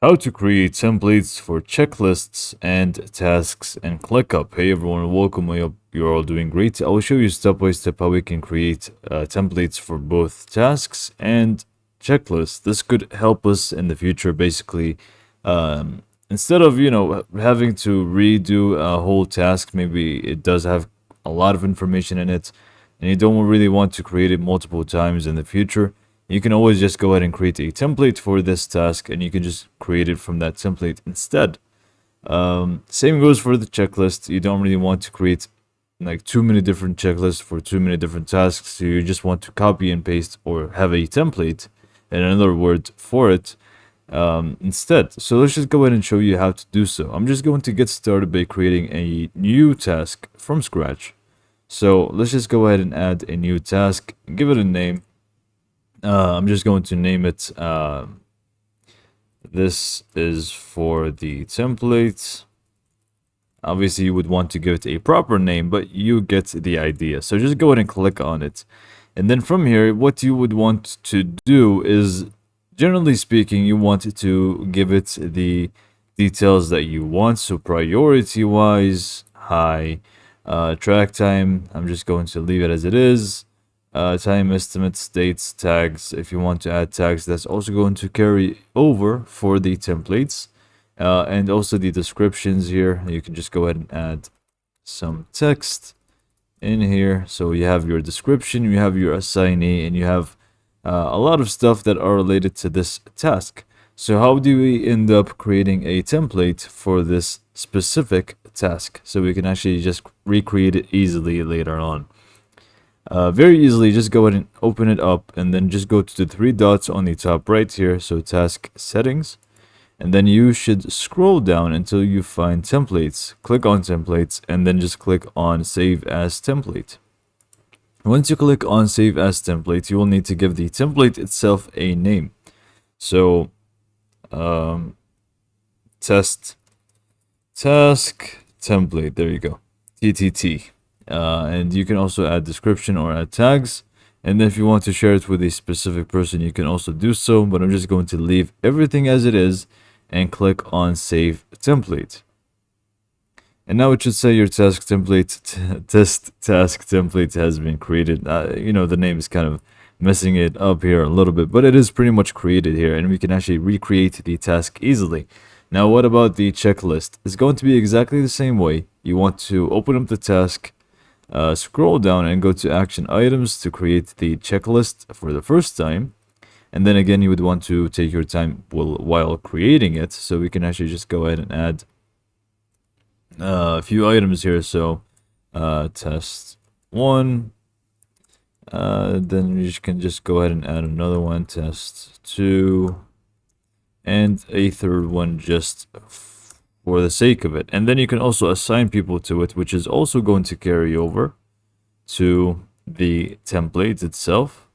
How to create templates for checklists and tasks in ClickUp. Hey everyone, welcome. I hope you're all doing great. I will show you step by step how we can create templates for both tasks and checklists. This could help us in the future. Basically, instead of having to redo a whole task, maybe it does have a lot of information in it, and you don't really want to create it multiple times in the future. You can always just go ahead and create a template for this task, and you can just create it from that template instead. Same goes for the checklist. You don't really want to create like too many different checklists for too many different tasks. So you just want to copy and paste or have a template, in another word, for it instead. So let's just go ahead and show you how to do so. I'm just going to get started by creating a new task from scratch. So let's just go ahead and add a new task, give it a name. I'm just going to name it, this is for the template. Obviously, you would want to give it a proper name, but you get the idea. So just go ahead and click on it. And then from here, what you would want to do is, generally speaking, you want to give it the details that you want. So priority-wise, high, track time, I'm just going to leave it as it is. Time estimates, dates, tags. If you want to add tags, that's also going to carry over for the templates. And also the descriptions here. You can just go ahead and add some text in here. So you have your description, you have your assignee, and you have a lot of stuff that are related to this task. So how do we end up creating a template for this specific task? So we can actually just recreate it easily later on. Very easily, just go ahead and open it up, and then just go to the three dots on the top right here, so task settings, and then you should scroll down until you find templates. Click on templates, and then just click on save as template. Once you click on save as template, you will need to give the template itself a name. So test task template, there you go, TTT. And you can also add description or add tags, and then if you want to share it with a specific person, you can also do so, but I'm just going to leave everything as it is and click on save template. And now it should say your task template, test task template has been created. The name is kind of messing it up here a little bit, but it is pretty much created here, and we can actually recreate the task easily. Now, what about the checklist? It's going to be exactly the same way. You want to open up the task, scroll down and go to action items to create the checklist for the first time, and then again you would want to take your time while creating it. So we can actually just go ahead and add a few items here. So test 1, then you can just go ahead and add another one, test 2, and a third one just for the sake of it. And then you can also assign people to it, which is also going to carry over to the template itself.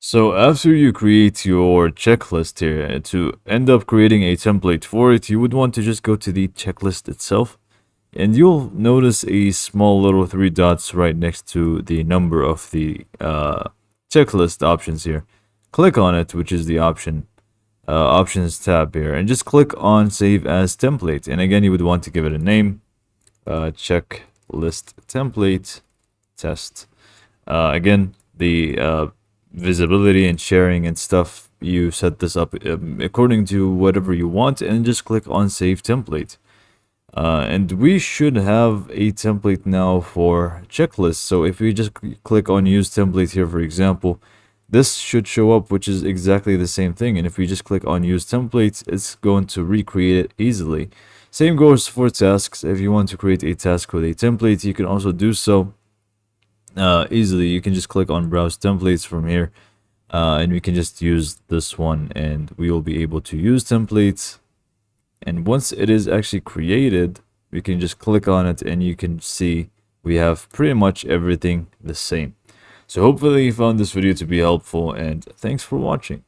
So after you create your checklist here, to end up creating a template for it, you would want to just go to the checklist itself, and you'll notice a small little three dots right next to the number of the checklist options here. Click on it, which is the options tab here, and just click on save as template. And again, you would want to give it a name, checklist template test. Again, the visibility and sharing and stuff, you set this up according to whatever you want, and just click on save template. And we should have a template now for checklists. So if we just click on use template here, for example, this should show up, which is exactly the same thing. And if we just click on use templates, it's going to recreate it easily. Same goes for tasks. If you want to create a task with a template, you can also do so easily. You can just click on browse templates from here, and we can just use this one, and we will be able to use templates. And once it is actually created, we can just click on it, and you can see we have pretty much everything the same. So hopefully you found this video to be helpful, and thanks for watching.